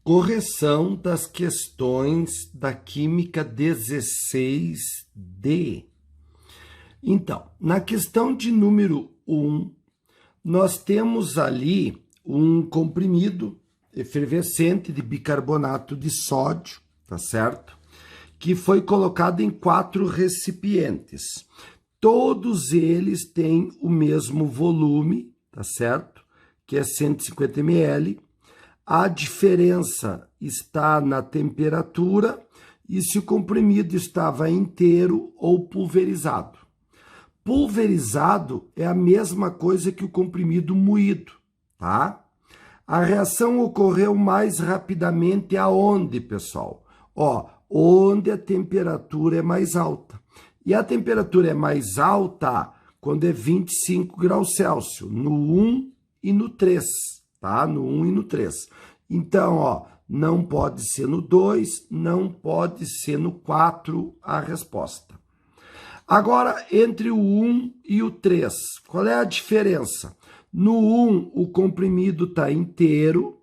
Correção das questões da Química 16D. Então, na questão de número 1, nós temos ali um comprimido efervescente de bicarbonato de sódio, tá certo? Que foi colocado em 4 recipientes. Todos eles têm o mesmo volume, tá certo? Que é 150 ml. A diferença está na temperatura e se o comprimido estava inteiro ou pulverizado. Pulverizado é a mesma coisa que o comprimido moído, tá? A reação ocorreu mais rapidamente aonde, pessoal? Onde a temperatura é mais alta. E a temperatura é mais alta quando é 25 graus Celsius, no 1 e no 3, tá? No 1 e no 3. Então, não pode ser no 2, não pode ser no 4 a resposta. Agora, entre o 1 e o 3, qual é a diferença? No 1, o comprimido está inteiro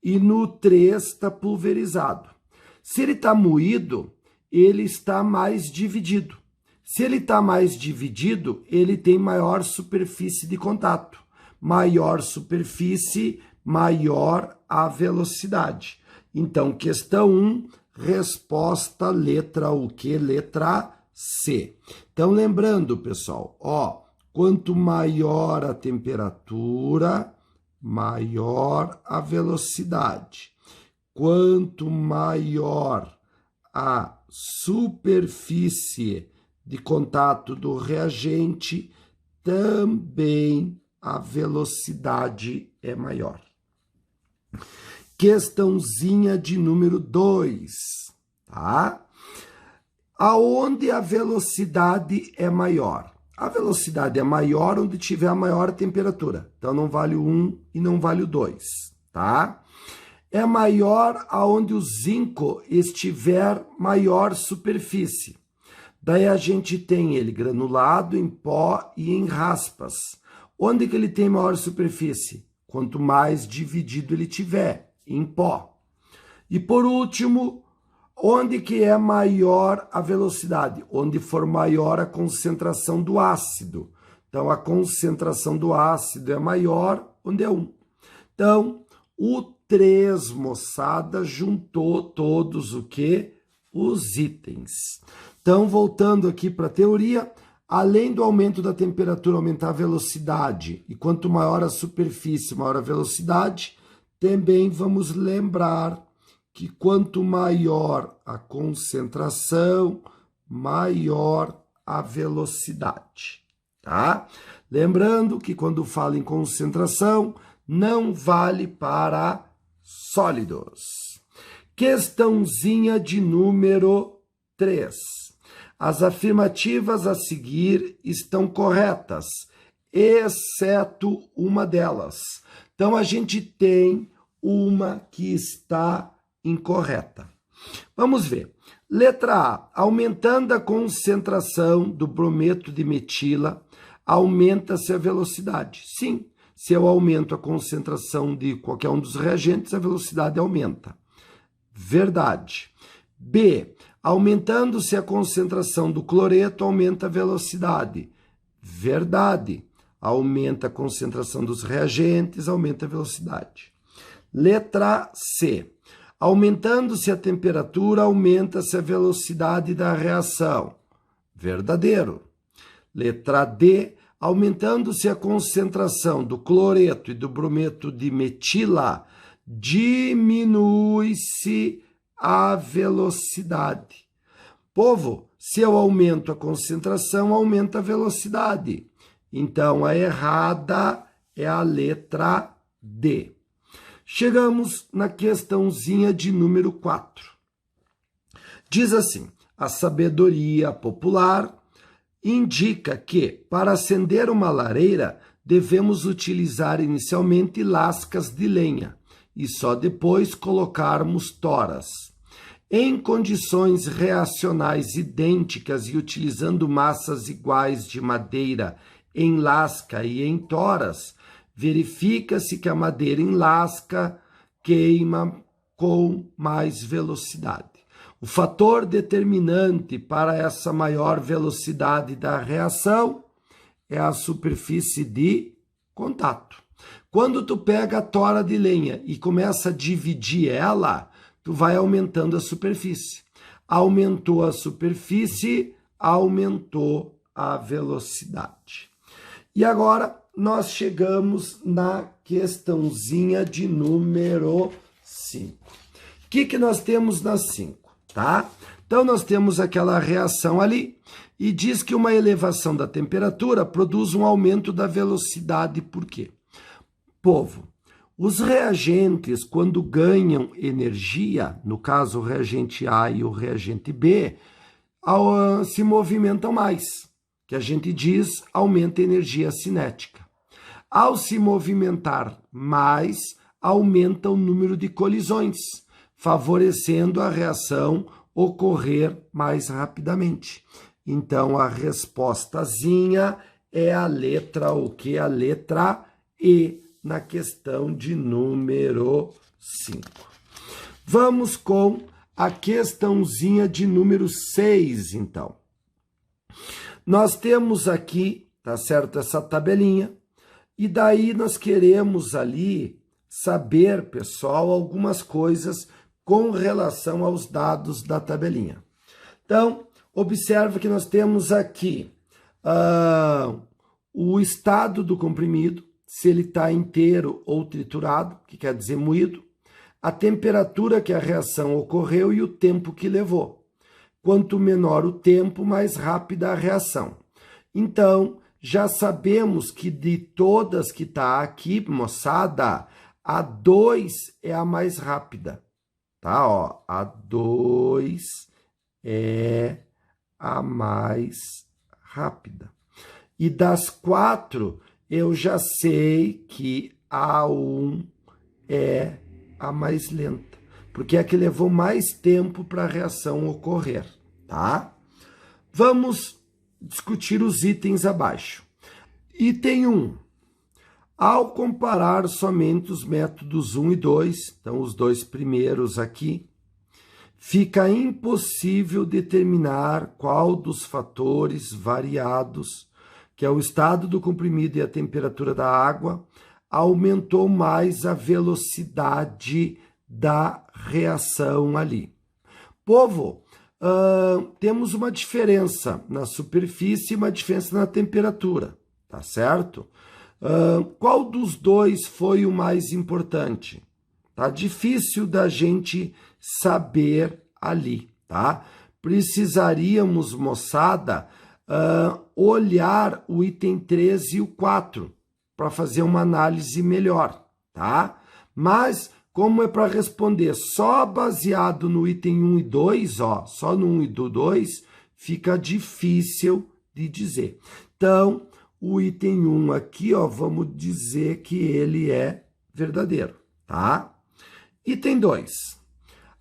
e no 3 está pulverizado. Se ele está moído, ele está mais dividido. Se ele está mais dividido, ele tem maior superfície de contato. Maior superfície, maior a velocidade. Então, questão 1, resposta letra o quê? Letra C. Então, lembrando, pessoal, quanto maior a temperatura, maior a velocidade. Quanto maior a superfície de contato do reagente, também a velocidade é maior. Questãozinha de número 2, tá? Aonde a velocidade é maior? A velocidade é maior onde tiver a maior temperatura. Então, não vale o 1 e não vale o 2, tá? É maior aonde o zinco estiver maior superfície. Daí a gente tem ele granulado, em pó e em raspas. Onde que ele tem maior superfície? Quanto mais dividido ele tiver, em pó. E por último, onde que é maior a velocidade? Onde for maior a concentração do ácido. Então, a concentração do ácido é maior onde é 1. Então, o 3, moçada, juntou todos o quê? Os itens. Então, voltando aqui para a teoria, além do aumento da temperatura aumentar a velocidade, e quanto maior a superfície, maior a velocidade, também vamos lembrar que quanto maior a concentração, maior a velocidade, tá? Lembrando que quando fala em concentração, não vale para sólidos. Questãozinha de número 3. As afirmativas a seguir estão corretas, exceto uma delas. Então, a gente tem uma que está incorreta. Vamos ver. Letra A. Aumentando a concentração do brometo de metila, aumenta-se a velocidade. Sim, se eu aumento a concentração de qualquer um dos reagentes, a velocidade aumenta. Verdade. B. Aumentando-se a concentração do cloreto, aumenta a velocidade. Verdade. Aumenta a concentração dos reagentes, aumenta a velocidade. Letra C. Aumentando-se a temperatura, aumenta-se a velocidade da reação. Verdadeiro. Letra D. Aumentando-se a concentração do cloreto e do brometo de metila, diminui-se a velocidade. Povo, se eu aumento a concentração, aumenta a velocidade. Então, a errada é a letra D. Chegamos na questãozinha de número 4. Diz assim, a sabedoria popular indica que, para acender uma lareira, devemos utilizar inicialmente lascas de lenha e só depois colocarmos toras. Em condições reacionais idênticas e utilizando massas iguais de madeira em lasca e em toras, verifica-se que a madeira em lasca queima com mais velocidade. O fator determinante para essa maior velocidade da reação é a superfície de contato. Quando tu pega a tora de lenha e começa a dividir ela, tu vai aumentando a superfície. Aumentou a superfície, aumentou a velocidade. E agora nós chegamos na questãozinha de número 5. O que nós temos na 5, tá? Então nós temos aquela reação ali e diz que uma elevação da temperatura produz um aumento da velocidade. Por quê? Povo, os reagentes, quando ganham energia, no caso o reagente A e o reagente B, se movimentam mais, que a gente diz aumenta a energia cinética. Ao se movimentar mais, aumenta o número de colisões, favorecendo a reação ocorrer mais rapidamente. Então, a respostazinha é a letra o quê? A letra E, na questão de número 5. Vamos com a questãozinha de número 6, então. Nós temos aqui, tá certo, essa tabelinha, e daí nós queremos ali saber, pessoal, algumas coisas com relação aos dados da tabelinha. Então, observa que nós temos aqui o estado do comprimido, se ele está inteiro ou triturado, que quer dizer moído, a temperatura que a reação ocorreu e o tempo que levou. Quanto menor o tempo, mais rápida a reação. Então, já sabemos que de todas que está aqui, moçada, a 2 é a mais rápida. Tá? Ó, a 2 é a mais rápida. E das 4, eu já sei que a 1 é a mais lenta, porque é a que levou mais tempo para a reação ocorrer, tá? Vamos discutir os itens abaixo. Item 1. Ao comparar somente os métodos 1 e 2, então os dois primeiros aqui, fica impossível determinar qual dos fatores variados, que é o estado do comprimido e a temperatura da água, aumentou mais a velocidade da reação ali. Povo, temos uma diferença na superfície e uma diferença na temperatura, tá certo? Qual dos dois foi o mais importante? Tá difícil da gente saber ali, tá? Precisaríamos, moçada, olhar o item 3 e o 4 para fazer uma análise melhor, tá? Mas, como é para responder só baseado no item 1 e 2, ó, só no 1 e do 2, fica difícil de dizer. Então, o item 1 aqui, ó, vamos dizer que ele é verdadeiro, tá? Item 2.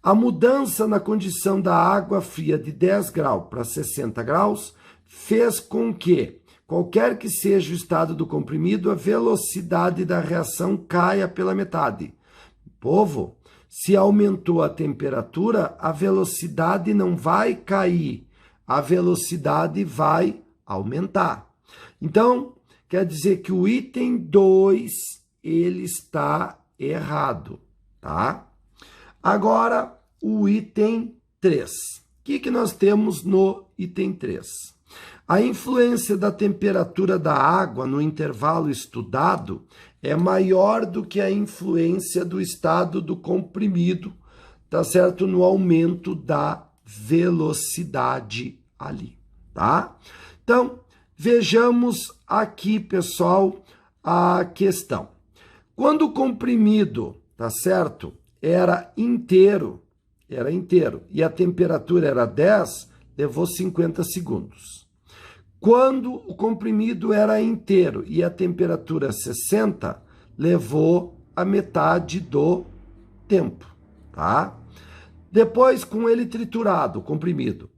A mudança na condição da água fria de 10 graus para 60 graus fez com que, qualquer que seja o estado do comprimido, a velocidade da reação caia pela metade. Povo, se aumentou a temperatura, a velocidade não vai cair, a velocidade vai aumentar. Então, quer dizer que o item 2, ele está errado, tá? Agora, o item 3. O que nós temos no item 3? A influência da temperatura da água no intervalo estudado é maior do que a influência do estado do comprimido, tá certo? No aumento da velocidade ali, tá? Então, vejamos aqui, pessoal, a questão. Quando o comprimido, tá certo? Era inteiro, e a temperatura era 10, levou 50 segundos. Quando o comprimido era inteiro e a temperatura 60, levou a metade do tempo, tá? Depois, com ele triturado, o comprimido,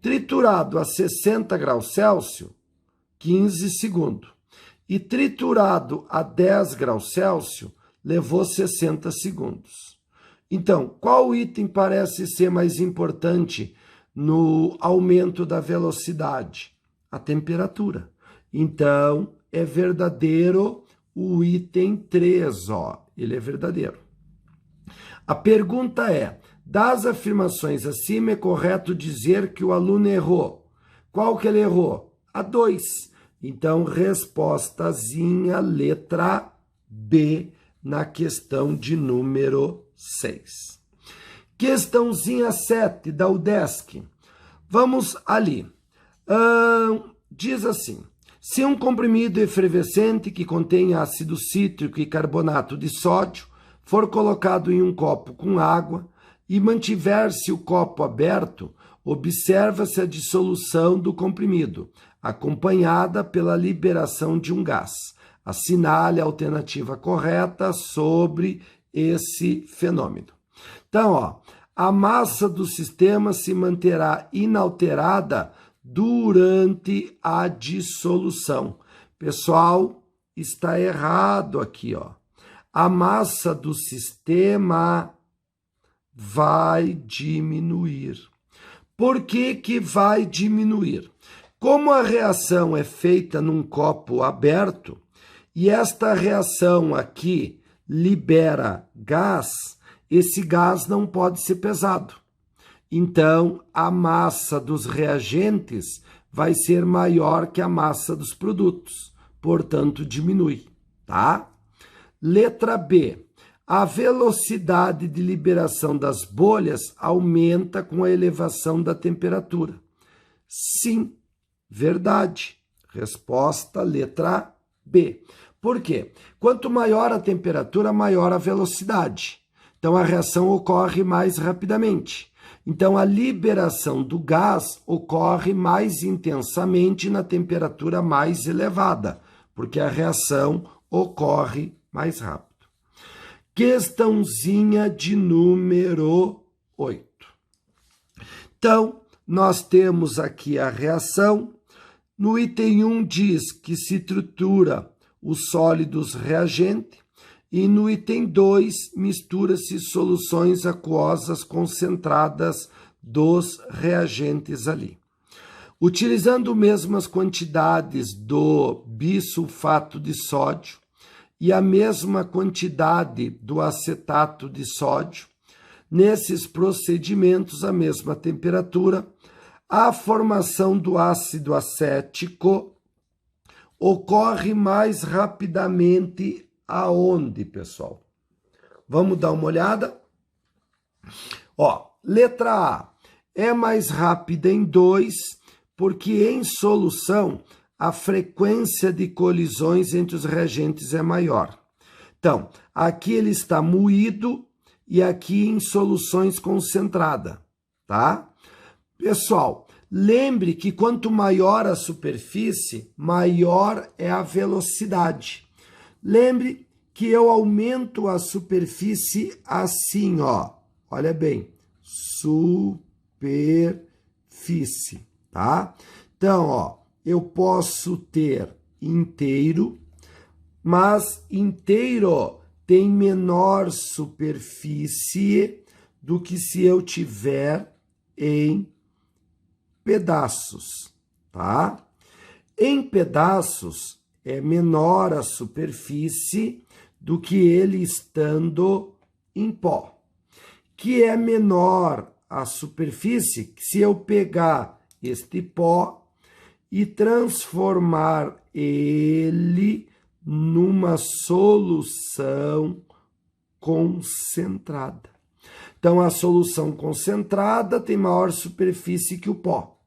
triturado a 60 graus Celsius, 15 segundos. E triturado a 10 graus Celsius, levou 60 segundos. Então, qual item parece ser mais importante no aumento da velocidade? A temperatura. Então, é verdadeiro o item 3, ó. Ele é verdadeiro. A pergunta é, das afirmações acima é correto dizer que o aluno errou? Qual que ele errou? A 2. Então, respostazinha letra B na questão de número 6. Questãozinha 7 da UDESC. Vamos ali. Diz assim, se um comprimido efervescente que contém ácido cítrico e carbonato de sódio for colocado em um copo com água e mantiver-se o copo aberto, observa-se a dissolução do comprimido, acompanhada pela liberação de um gás. Assinale a alternativa correta sobre esse fenômeno. Então, ó, a massa do sistema se manterá inalterada durante a dissolução. Pessoal, está errado aqui, ó. A massa do sistema vai diminuir. Por que que vai diminuir? Como a reação é feita num copo aberto, e esta reação aqui libera gás, esse gás não pode ser pesado. Então, a massa dos reagentes vai ser maior que a massa dos produtos, portanto, diminui, tá? Letra B. A velocidade de liberação das bolhas aumenta com a elevação da temperatura. Sim, verdade. Resposta letra B. Por quê? Quanto maior a temperatura, maior a velocidade. Então, a reação ocorre mais rapidamente. Então, a liberação do gás ocorre mais intensamente na temperatura mais elevada, porque a reação ocorre mais rápido. Questãozinha de número 8. Então, nós temos aqui a reação. No item 1 diz que se tritura os sólidos reagente e no item 2 mistura-se soluções aquosas concentradas dos reagentes ali. Utilizando mesmas quantidades do bisulfato de sódio e a mesma quantidade do acetato de sódio, nesses procedimentos, a mesma temperatura, a formação do ácido acético ocorre mais rapidamente aonde, pessoal? Vamos dar uma olhada? Ó, letra A é mais rápida em 2, porque em solução a frequência de colisões entre os reagentes é maior. Então, aqui ele está moído e aqui em soluções concentrada, tá? Pessoal, lembre que quanto maior a superfície, maior é a velocidade. Lembre que eu aumento a superfície assim, ó. Olha bem, superfície, tá? Então, ó, eu posso ter inteiro, mas inteiro tem menor superfície do que se eu tiver em pedaços, tá? Em pedaços é menor a superfície do que ele estando em pó, que é menor a superfície se eu pegar este pó e transformar ele numa solução concentrada. Então, a solução concentrada tem maior superfície que o pó.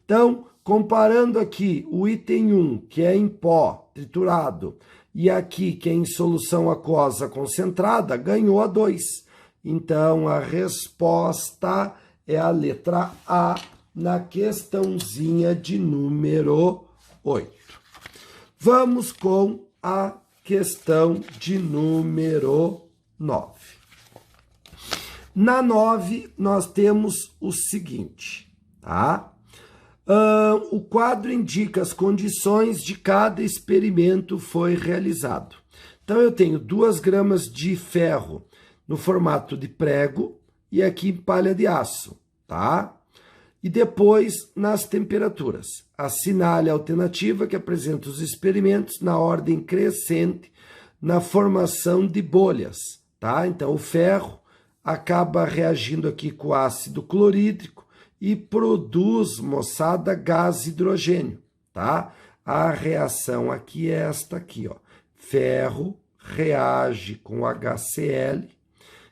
Então, comparando aqui o item 1, que é em pó triturado, e aqui, que é em solução aquosa concentrada, ganhou a 2. Então, a resposta é a letra A na questãozinha de número 8. Vamos com a questão de número 9. Na 9, nós temos o seguinte, tá? O quadro indica as condições de cada experimento foi realizado. Então, eu tenho 2 gramas de ferro no formato de prego e aqui em palha de aço, tá? E depois nas temperaturas. Assinale a alternativa que apresenta os experimentos na ordem crescente na formação de bolhas, tá? Então o ferro acaba reagindo aqui com o ácido clorídrico e produz, moçada, gás hidrogênio, tá? A reação aqui é esta aqui, ó. Ferro reage com HCl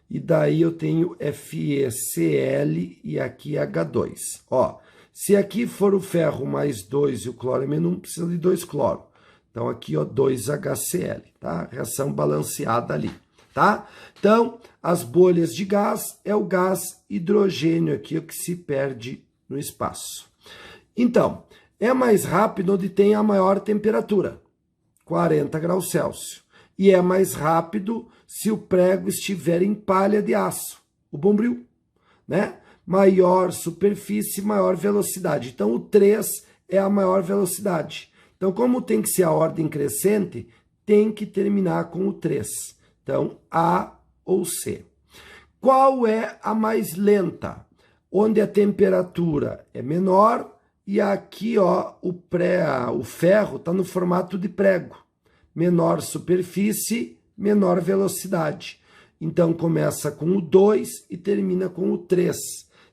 e daí eu tenho FeCl e aqui H2. Ó, se aqui for o ferro mais 2 e o cloro menos 1, precisa de 2 cloro. Então aqui, ó, 2HCl, tá? Reação balanceada ali, tá? Então, as bolhas de gás é o gás hidrogênio aqui, o que se perde no espaço. Então, é mais rápido onde tem a maior temperatura, 40 graus Celsius. E é mais rápido se o prego estiver em palha de aço, o bombril, né? Maior superfície, maior velocidade. Então, o 3 é a maior velocidade. Então, como tem que ser a ordem crescente, tem que terminar com o 3. Então, A ou C. Qual é a mais lenta? Onde a temperatura é menor e aqui, ó, o ferro está no formato de prego. Menor superfície, menor velocidade. Então, começa com o 2 e termina com o 3.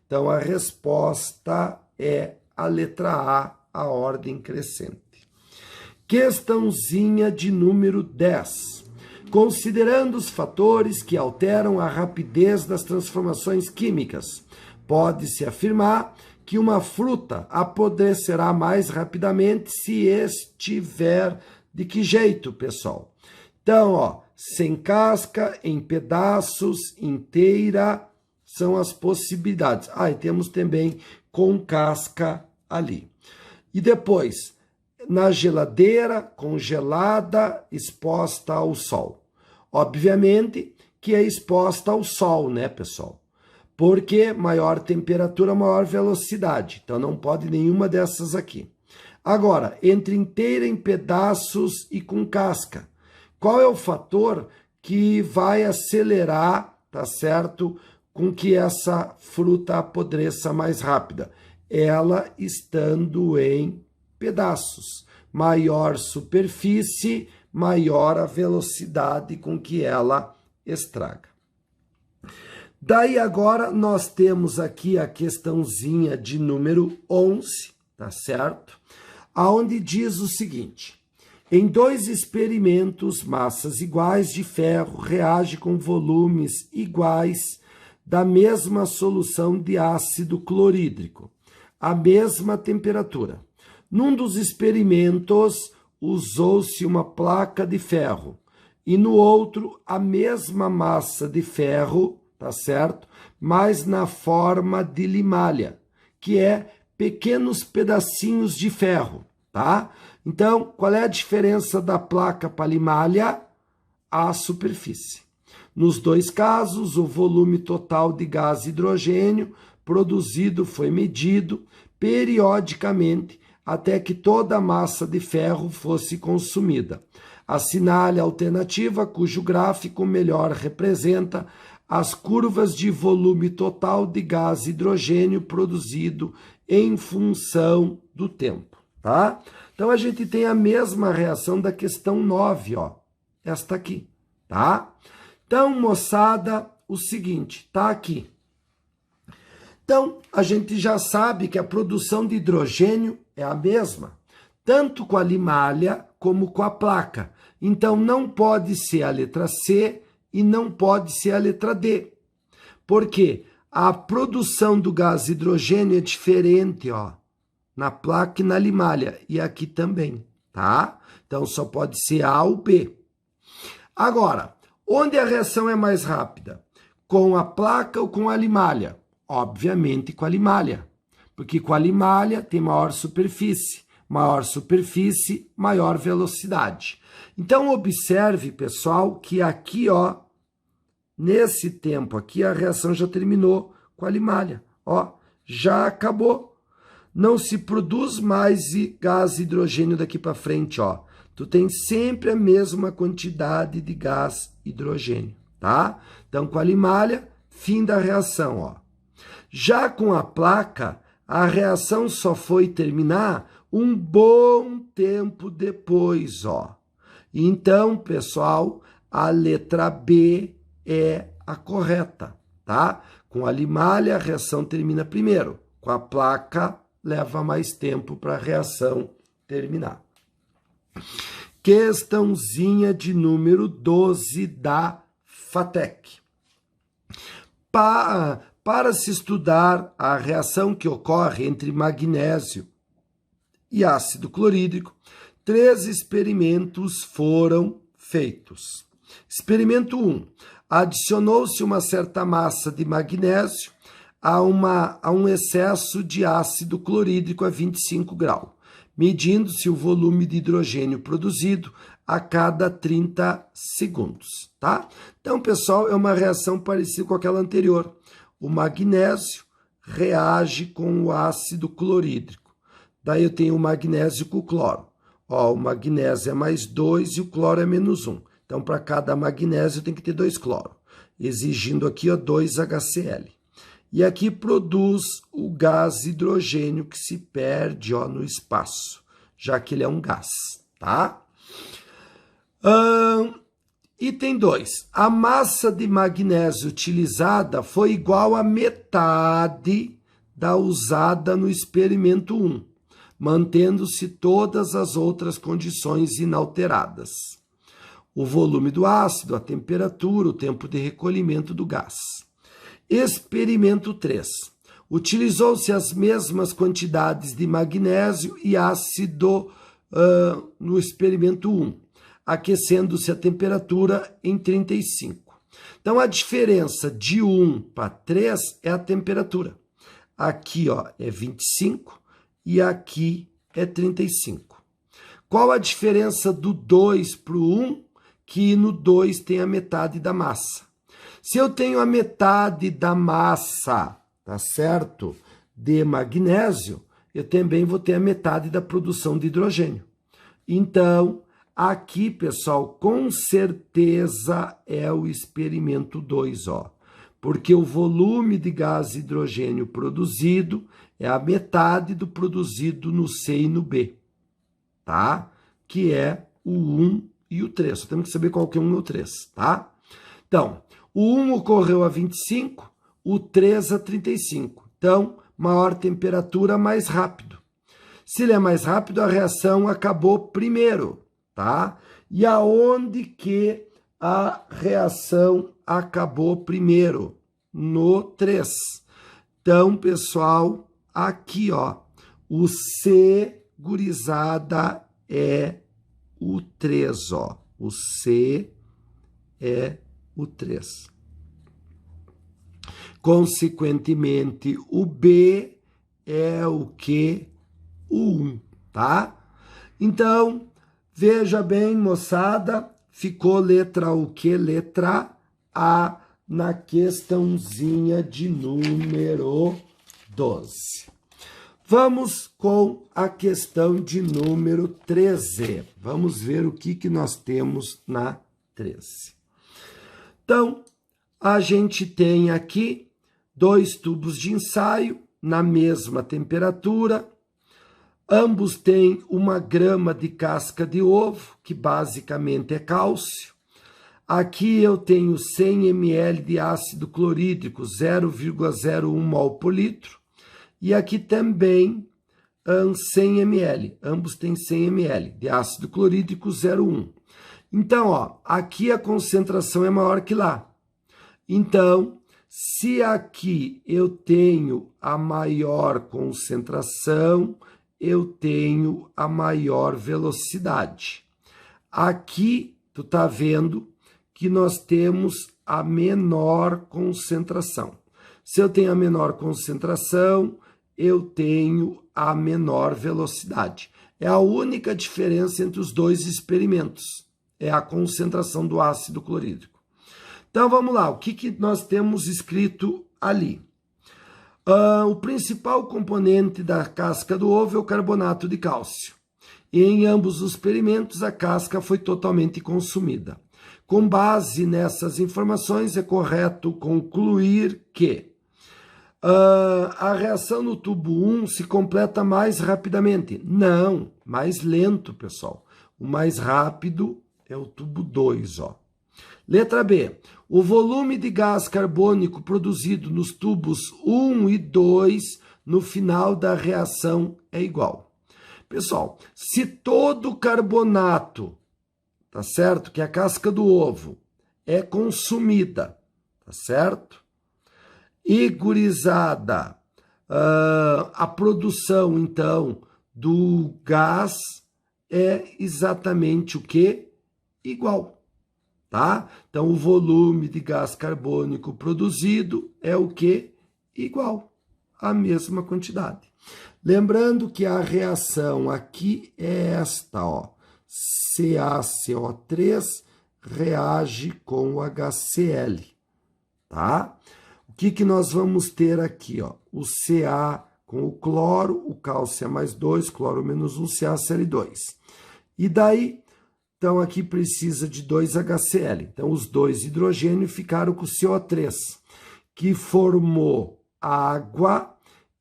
Então, a resposta é a letra A ordem crescente. Questãozinha de número 10. Considerando os fatores que alteram a rapidez das transformações químicas, pode-se afirmar que uma fruta apodrecerá mais rapidamente se estiver de que jeito, pessoal? Então, ó, sem casca, em pedaços, inteira, são as possibilidades. E temos também com casca ali. E depois, na geladeira, congelada, exposta ao sol. Obviamente que é exposta ao sol, né, pessoal? Porque maior temperatura, maior velocidade. Então, não pode nenhuma dessas aqui. Agora, entre inteira, em pedaços e com casca. Qual é o fator que vai acelerar, tá certo, com que essa fruta apodreça mais rápida? Ela estando em pedaços. Maior superfície, maior a velocidade com que ela estraga. Daí agora nós temos aqui a questãozinha de número 11, tá certo? Aonde diz o seguinte: em 2 experimentos, massas iguais de ferro reagem com volumes iguais da mesma solução de ácido clorídrico, a mesma temperatura. Num dos experimentos, usou-se uma placa de ferro e no outro a mesma massa de ferro, tá certo? Mas na forma de limalha, que é pequenos pedacinhos de ferro, tá? Então, qual é a diferença da placa para limalha? A superfície. Nos 2 casos, o volume total de gás hidrogênio produzido foi medido periodicamente até que toda a massa de ferro fosse consumida. Assinale a alternativa cujo gráfico melhor representa as curvas de volume total de gás hidrogênio produzido em função do tempo, tá? Então, a gente tem a mesma reação da questão 9, ó, esta aqui, tá? Então, moçada, o seguinte, tá aqui. Então, a gente já sabe que a produção de hidrogênio é a mesma, tanto com a limalha como com a placa. Então, não pode ser a letra C e não pode ser a letra D. Por quê? A produção do gás hidrogênio é diferente, ó, na placa e na limalha, e aqui também, tá? Então, só pode ser A ou B. Agora, onde a reação é mais rápida? Com a placa ou com a limalha? Obviamente com a limalha, porque com a limalha tem maior superfície, maior velocidade. Então, observe, pessoal, que aqui, ó, nesse tempo aqui, a reação já terminou com a limalha, ó, já acabou. Não se produz mais gás hidrogênio daqui para frente, ó. Tu tem sempre a mesma quantidade de gás hidrogênio, tá? Então, com a limalha, fim da reação, ó. Já com a placa, a reação só foi terminar um bom tempo depois, ó. Então, pessoal, a letra B é a correta, tá? Com a limalha, a reação termina primeiro. Com a placa, leva mais tempo para a reação terminar. Questãozinha de número 12 da FATEC. Para se estudar a reação que ocorre entre magnésio e ácido clorídrico, 3 experimentos foram feitos. Experimento 1. Adicionou-se uma certa massa de magnésio a um excesso de ácido clorídrico a 25 graus, medindo-se o volume de hidrogênio produzido a cada 30 segundos, tá? Então, pessoal, é uma reação parecida com aquela anterior. O magnésio reage com o ácido clorídrico. Daí eu tenho o magnésio com o cloro. Ó, o magnésio é mais 2 e o cloro é menos 1. Então, para cada magnésio tem que ter 2 cloro, exigindo aqui, ó, 2 HCl. E aqui produz o gás hidrogênio que se perde, ó, no espaço, já que ele é um gás, tá? Item 2. A massa de magnésio utilizada foi igual a metade da usada no experimento 1, mantendo-se todas as outras condições inalteradas. O volume do ácido, a temperatura, o tempo de recolhimento do gás. Experimento 3. Utilizou-se as mesmas quantidades de magnésio e ácido no experimento 1, aquecendo-se a temperatura em 35. Então, a diferença de 1 para 3 é a temperatura. Aqui, ó, é 25 e aqui é 35. Qual a diferença do 2 para o 1? Que no 2 tem a metade da massa. Se eu tenho a metade da massa, tá certo, de magnésio, eu também vou ter a metade da produção de hidrogênio. Então, aqui, pessoal, com certeza é o experimento 2, ó. Porque o volume de gás hidrogênio produzido é a metade do produzido no C e no B, tá? Que é o 1 e o 3. Só temos que saber qual que é o 1 e o 3, tá? Então, o 1 ocorreu a 25, o 3 a 35. Então, maior temperatura, mais rápido. Se ele é mais rápido, a reação acabou primeiro, tá? E aonde que a reação acabou primeiro? No 3. Então, pessoal, aqui, ó, o C, gurizada, é o 3, ó. O C é o 3. Consequentemente, o B é o que? O 1, tá? Então, veja bem, moçada, ficou letra o quê? Letra A na questãozinha de número 12. Vamos com a questão de número 13. Vamos ver o que nós temos na 13. Então, a gente tem aqui 2 tubos de ensaio na mesma temperatura. Ambos têm 1 grama de casca de ovo, que basicamente é cálcio. Aqui eu tenho 100 ml de ácido clorídrico, 0,01 mol por litro. E aqui também 100 ml, ambos têm 100 ml de ácido clorídrico 0,1. Então, ó, aqui a concentração é maior que lá. Então, se aqui eu tenho a maior concentração, eu tenho a maior velocidade. Aqui, tu tá vendo que nós temos a menor concentração. Se eu tenho a menor concentração, eu tenho a menor velocidade. É a única diferença entre os 2 experimentos. É a concentração do ácido clorídrico. Então, vamos lá. O que nós temos escrito ali? O principal componente da casca do ovo é o carbonato de cálcio. E em ambos os experimentos, a casca foi totalmente consumida. Com base nessas informações, é correto concluir que a reação no tubo 1 se completa mais rapidamente. Não, mais lento, pessoal. O mais rápido é o tubo 2, ó. Letra B. O volume de gás carbônico produzido nos tubos 1 e 2 no final da reação é igual. Pessoal, se todo carbonato, tá certo? Que é a casca do ovo, é consumida, tá certo? E, gurizada, a produção, então, do gás é exatamente o quê? Igual, tá? Então, o volume de gás carbônico produzido é o quê? Igual, a mesma quantidade. Lembrando que a reação aqui é esta, ó. CaCO3 reage com o HCl, tá? O que nós vamos ter aqui, ó? O Ca com o cloro, o cálcio é mais 2, cloro menos 1, CaCl2. E daí, então aqui precisa de 2 HCl. Então os dois hidrogênios ficaram com o CO3, que formou água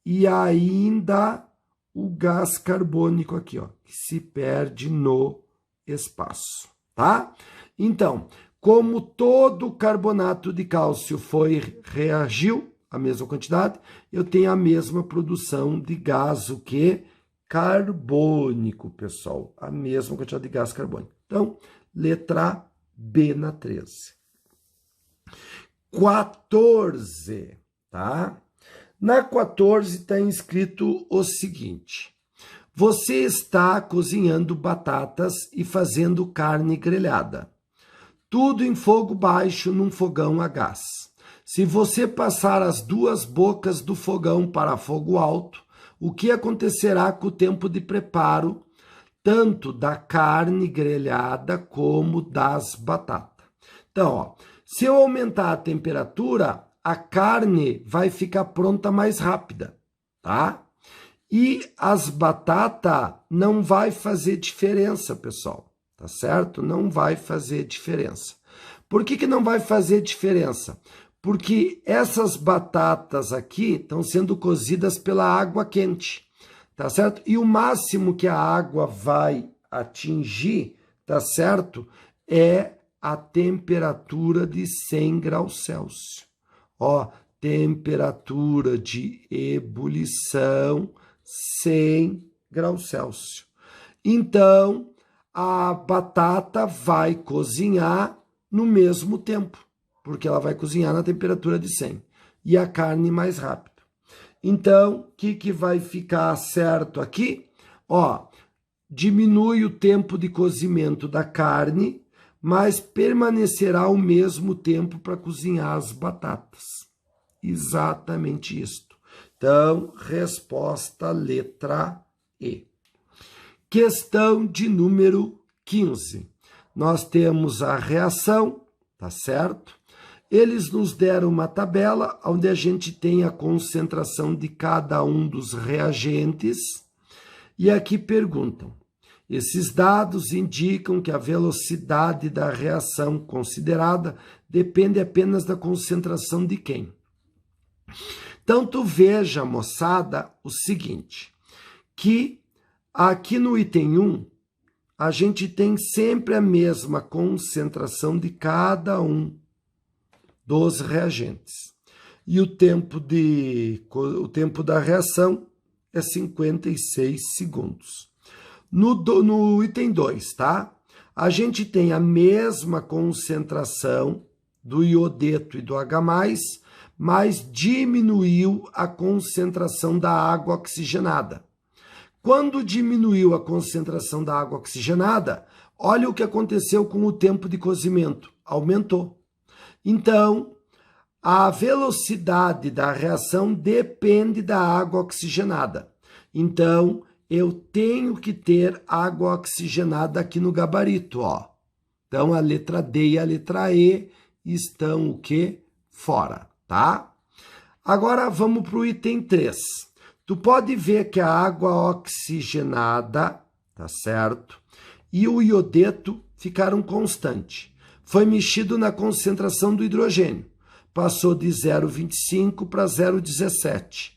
e ainda o gás carbônico aqui, ó, que se perde no espaço, tá? Então, como todo carbonato de cálcio reagiu a mesma quantidade, eu tenho a mesma produção de gás, o que? Carbônico, pessoal. A mesma quantidade de gás carbônico. Então, letra B na 13. 14, tá? Na 14 está escrito o seguinte: você está cozinhando batatas e fazendo carne grelhada. Tudo em fogo baixo num fogão a gás. Se você passar as duas bocas do fogão para fogo alto, o que acontecerá com o tempo de preparo, tanto da carne grelhada como das batatas? Então, ó, se eu aumentar a temperatura, a carne vai ficar pronta mais rápida, tá? E as batatas não vai fazer diferença, pessoal, tá certo? Não vai fazer diferença. Por que não vai fazer diferença? Porque essas batatas aqui estão sendo cozidas pela água quente, tá certo? E o máximo que a água vai atingir, tá certo? É a temperatura de 100 graus Celsius. Ó, temperatura de ebulição 100 graus Celsius. Então, a batata vai cozinhar no mesmo tempo, porque ela vai cozinhar na temperatura de 100. E a carne mais rápido. Então, o que vai ficar certo aqui? Ó, diminui o tempo de cozimento da carne, mas permanecerá o mesmo tempo para cozinhar as batatas. Exatamente isto. Então, resposta letra E. Questão de número 15. Nós temos a reação, tá certo? Eles nos deram uma tabela onde a gente tem a concentração de cada um dos reagentes. E aqui perguntam: esses dados indicam que a velocidade da reação considerada depende apenas da concentração de quem? Então, tu veja, moçada, o seguinte, que aqui no item 1, a gente tem sempre a mesma concentração de cada um dos reagentes. E o tempo da reação é 56 segundos. No item 2, tá? A gente tem a mesma concentração do iodeto e do H+, mas diminuiu a concentração da água oxigenada. Quando diminuiu a concentração da água oxigenada, olha o que aconteceu com o tempo de cozimento. Aumentou. Então, a velocidade da reação depende da água oxigenada. Então, eu tenho que ter água oxigenada aqui no gabarito, ó. Então, a letra D e a letra E estão o quê? Fora, tá? Agora, vamos para o item 3. Tu pode ver que a água oxigenada, tá certo? E o iodeto ficaram constantes. foi mexido na concentração do hidrogênio. Passou de 0,25 para 0,17.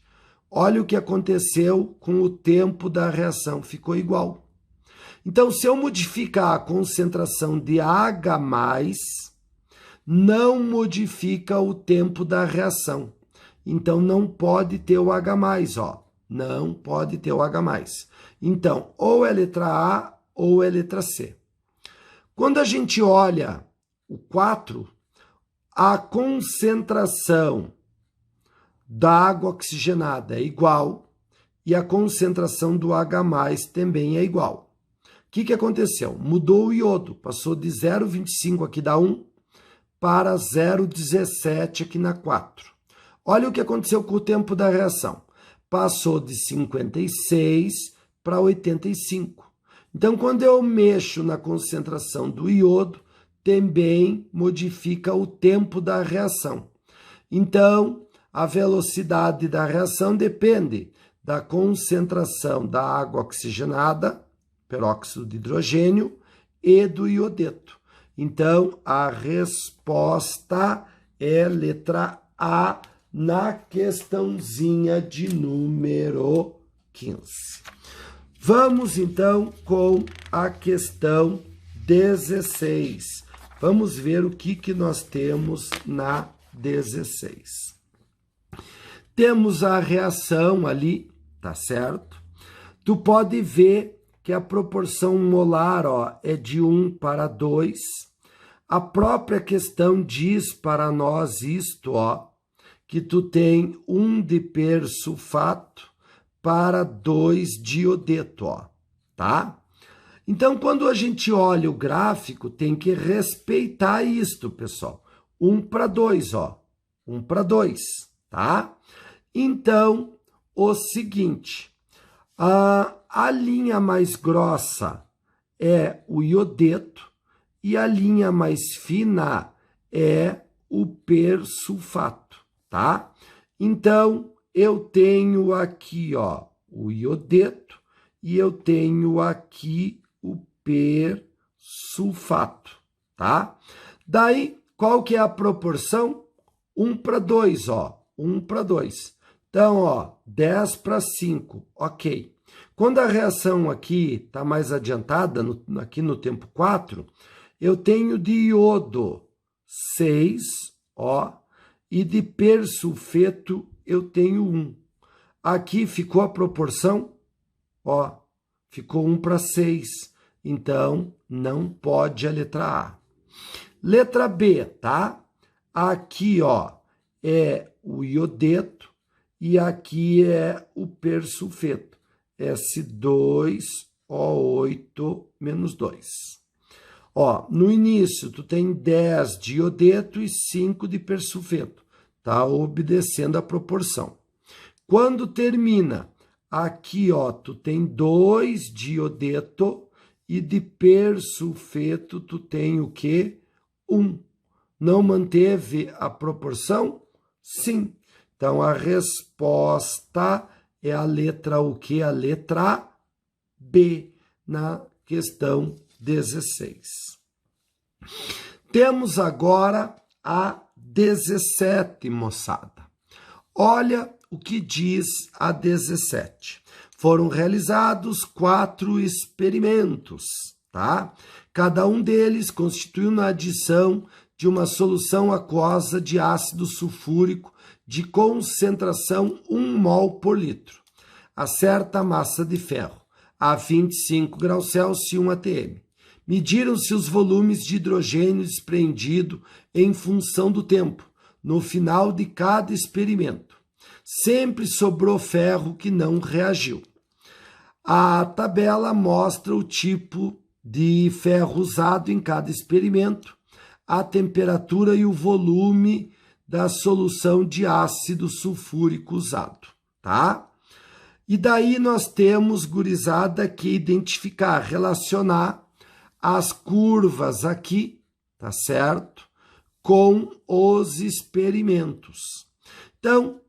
Olha o que aconteceu com o tempo da reação, ficou igual. Então, se eu modificar a concentração de H+, não modifica o tempo da reação. Então, não pode ter o H+, ó. Não pode ter o H+. Então, ou é letra A ou é letra C. Quando a gente olha o 4, a concentração da água oxigenada é igual e a concentração do H+ também é igual. O que aconteceu? Mudou o iodo, passou de 0,25 aqui da 1 para 0,17 aqui na 4. Olha o que aconteceu com o tempo da reação. Passou de 56 para 85. Então, quando eu mexo na concentração do iodo, também modifica o tempo da reação. Então, a velocidade da reação depende da concentração da água oxigenada, peróxido de hidrogênio, e do iodeto. Então, a resposta é letra A na questãozinha de número 15. Vamos, então, com a questão 16. Vamos ver o que nós temos na 16. Temos a reação ali, tá certo? Tu pode ver que a proporção molar, ó, é de 1 para 2. A própria questão diz para nós isto, ó, que tu tem 1 de persulfato para 2 de iodeto, ó, tá? Então, quando a gente olha o gráfico, tem que respeitar isto, pessoal. 1 para 2, ó. 1 para 2, tá? Então, o seguinte, a linha mais grossa é o iodeto e a linha mais fina é o persulfato, tá? Então, eu tenho aqui, ó, o iodeto e eu tenho aqui o persulfato, tá? Daí, qual que é a proporção? 1 para 2, ó, 1 para 2. Então, ó, 10 para 5, ok. Quando a reação aqui está mais adiantada, aqui no tempo 4, eu tenho de iodo 6, ó, e de persulfeto eu tenho 1. Aqui ficou a proporção, ó, ficou 1 para 6. Então, não pode a letra A. Letra B, tá? Aqui, ó, é o iodeto e aqui é o persulfeto. S2O8 menos 2. Ó, no início, tu tem 10 de iodeto e 5 de persulfeto. Tá obedecendo a proporção. Quando termina, aqui, ó, tu tem 2 de iodeto e de persulfeto tu tem o quê? 1. Não manteve a proporção? Sim. Então, a resposta é a letra o quê? A letra B, na questão 16. Temos agora a 17, moçada. Olha o que diz a 17. Foram realizados 4 experimentos, tá? Cada um deles constituiu uma adição de uma solução aquosa de ácido sulfúrico de concentração 1 mol por litro, a certa massa de ferro, a 25 graus Celsius e 1 atm. Mediram-se os volumes de hidrogênio despreendido em função do tempo, no final de cada experimento. Sempre sobrou ferro que não reagiu. A tabela mostra o tipo de ferro usado em cada experimento, a temperatura e o volume da solução de ácido sulfúrico usado, tá? E daí nós temos, gurizada, que identificar, relacionar as curvas aqui, tá certo? Com os experimentos. Então,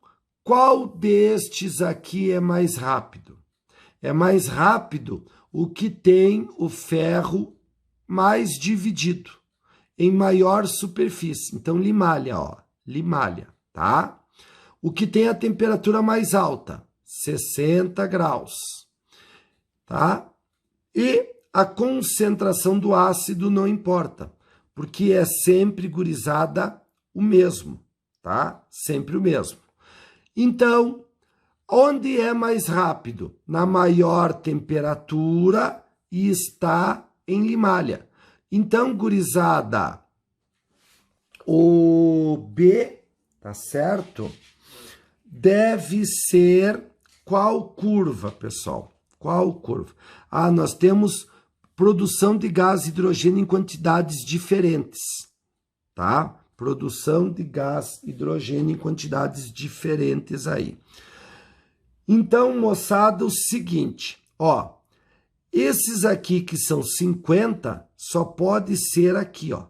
qual destes aqui é mais rápido? É mais rápido o que tem o ferro mais dividido. em maior superfície. Então, limalha, ó, limalha, tá? O que tem a temperatura mais alta, 60 graus, tá? E a concentração do ácido não importa, porque é sempre, gurizada, o mesmo, tá? Sempre o mesmo. Então, onde é mais rápido? Na maior temperatura e está em limalha. Então, gurizada, o B, tá certo? Deve ser qual curva, pessoal? Qual curva? Ah, nós temos produção de gás hidrogênio em quantidades diferentes, tá? Produção de gás hidrogênio em quantidades diferentes aí. Então, moçada, o seguinte, ó, esses aqui que são 50, só pode ser aqui, ó.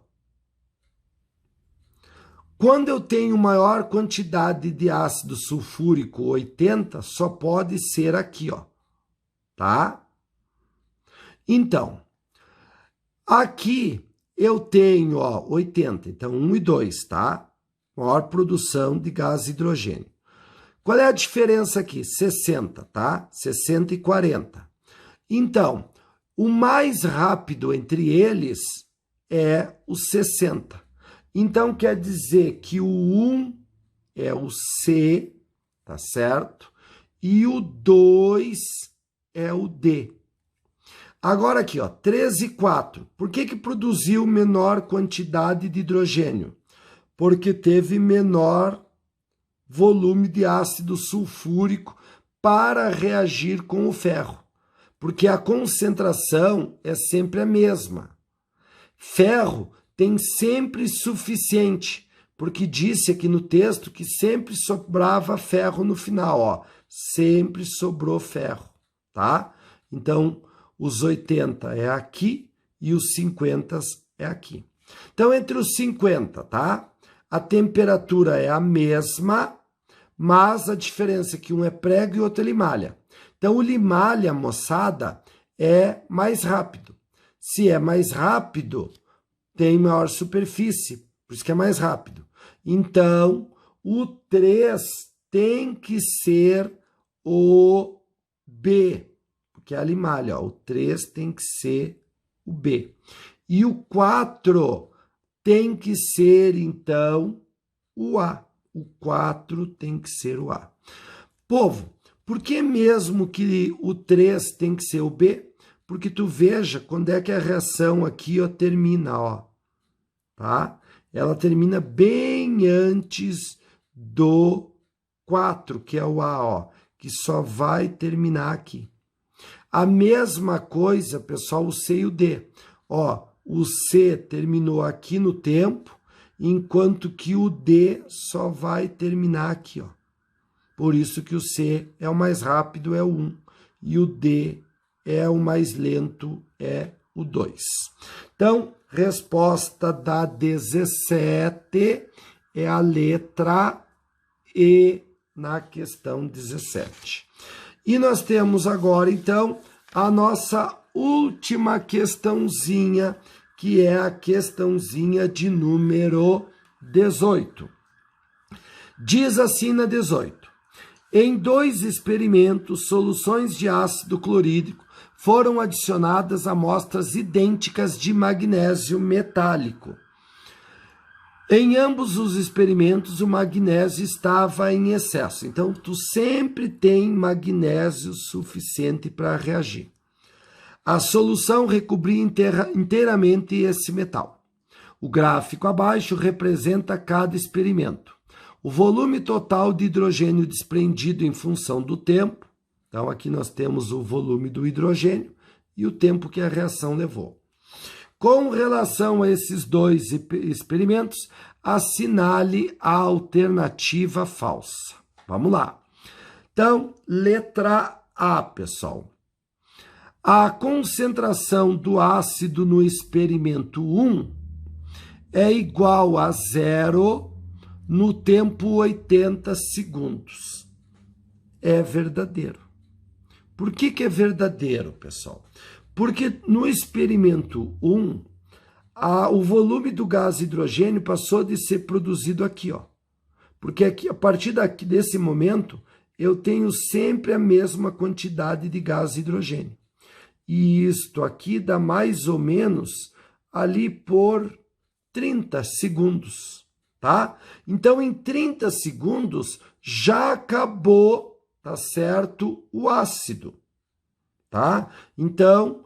Quando eu tenho maior quantidade de ácido sulfúrico, 80, só pode ser aqui, ó, tá? Então, aqui eu tenho, ó, 80, então 1 e 2, tá? Maior produção de gás hidrogênio. Qual é a diferença aqui? 60, tá? 60 e 40. Então, o mais rápido entre eles é o 60. Então, quer dizer que o 1 é o C, tá certo? E o 2 é o D. Agora aqui, ó, 3 e 4. Por que produziu menor quantidade de hidrogênio? Porque teve menor volume de ácido sulfúrico para reagir com o ferro. Porque a concentração é sempre a mesma. Ferro tem sempre suficiente, porque disse aqui no texto que sempre sobrava ferro no final, ó. Sempre sobrou ferro, tá? Então, os 80 é aqui e os 50 é aqui. Então, entre os 50, tá? A temperatura é a mesma, mas a diferença é que um é prego e outro é limalha. Então, o limalha, moçada, é mais rápido. Se é mais rápido, tem maior superfície, por isso que é mais rápido. Então, o 3 tem que ser o B, porque é a limalha, ó, o 3 tem que ser o B. E o 4 tem que ser, então, o A. O 4 tem que ser o A. Povo, por que mesmo que o 3 tem que ser o B? Porque tu veja quando é que a reação aqui, ó, termina, ó, tá? Ela termina bem antes do 4, que é o A, ó, que só vai terminar aqui. A mesma coisa, pessoal, o C e o D. Ó, o C terminou aqui no tempo, enquanto que o D só vai terminar aqui, ó. Por isso que o C é o mais rápido, é o 1, e o D é o mais lento, é o 2. Então, resposta da 17 é a letra E na questão 17. E nós temos agora, então, a nossa última questãozinha, que é a questãozinha de número 18. Diz assim na 18. Em 2 experimentos, soluções de ácido clorídrico foram adicionadas a amostras idênticas de magnésio metálico. Em ambos os experimentos, o magnésio estava em excesso. Então, tu sempre tem magnésio suficiente para reagir. A solução recobria inteiramente esse metal. O gráfico abaixo representa cada experimento. O volume total de hidrogênio desprendido em função do tempo. Então, aqui nós temos o volume do hidrogênio e o tempo que a reação levou. Com relação a esses 2 experimentos, assinale a alternativa falsa. Vamos lá. Então, letra A, pessoal. A concentração do ácido no experimento 1 é igual a 0 no tempo 80 segundos. É verdadeiro. Por que é verdadeiro, pessoal? Porque no experimento 1, o volume do gás hidrogênio passou de ser produzido aqui, ó. Porque aqui, a partir desse momento, eu tenho sempre a mesma quantidade de gás hidrogênio. E isto aqui dá mais ou menos ali por 30 segundos, tá? Então, em 30 segundos, já acabou, tá certo, o ácido, tá? Então,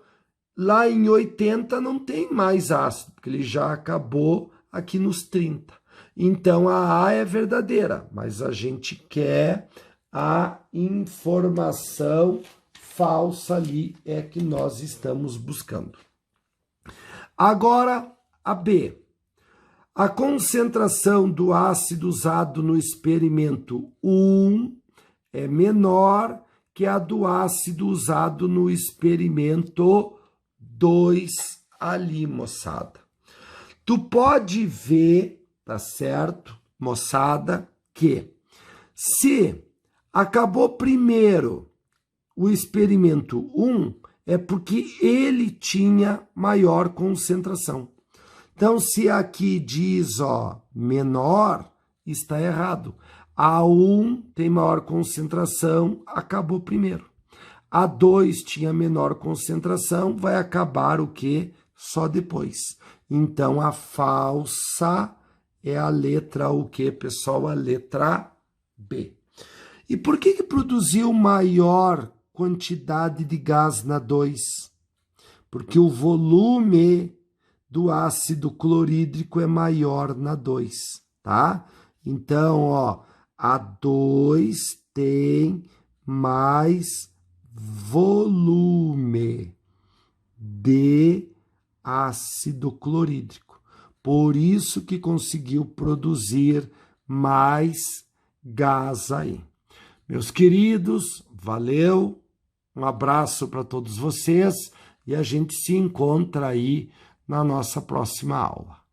lá em 80 não tem mais ácido, porque ele já acabou aqui nos 30. Então, a A é verdadeira, mas a gente quer a informação falsa ali, é que nós estamos buscando. Agora, a B. A concentração do ácido usado no experimento 1 é menor que a do ácido usado no experimento 2 ali, moçada. Tu pode ver, tá certo, moçada, que se acabou primeiro o experimento 1, é porque ele tinha maior concentração. Então, se aqui diz, ó, menor, está errado. A 1 tem maior concentração, acabou primeiro. A 2 tinha menor concentração, vai acabar o quê? Só depois. Então, a falsa é a letra o quê, pessoal? A letra B. E por que produziu maior quantidade de gás na 2? Porque o volume do ácido clorídrico é maior na 2, tá? Então, ó, a 2 tem mais volume de ácido clorídrico. Por isso que conseguiu produzir mais gás aí. Meus queridos, valeu, um abraço para todos vocês e a gente se encontra aí na nossa próxima aula.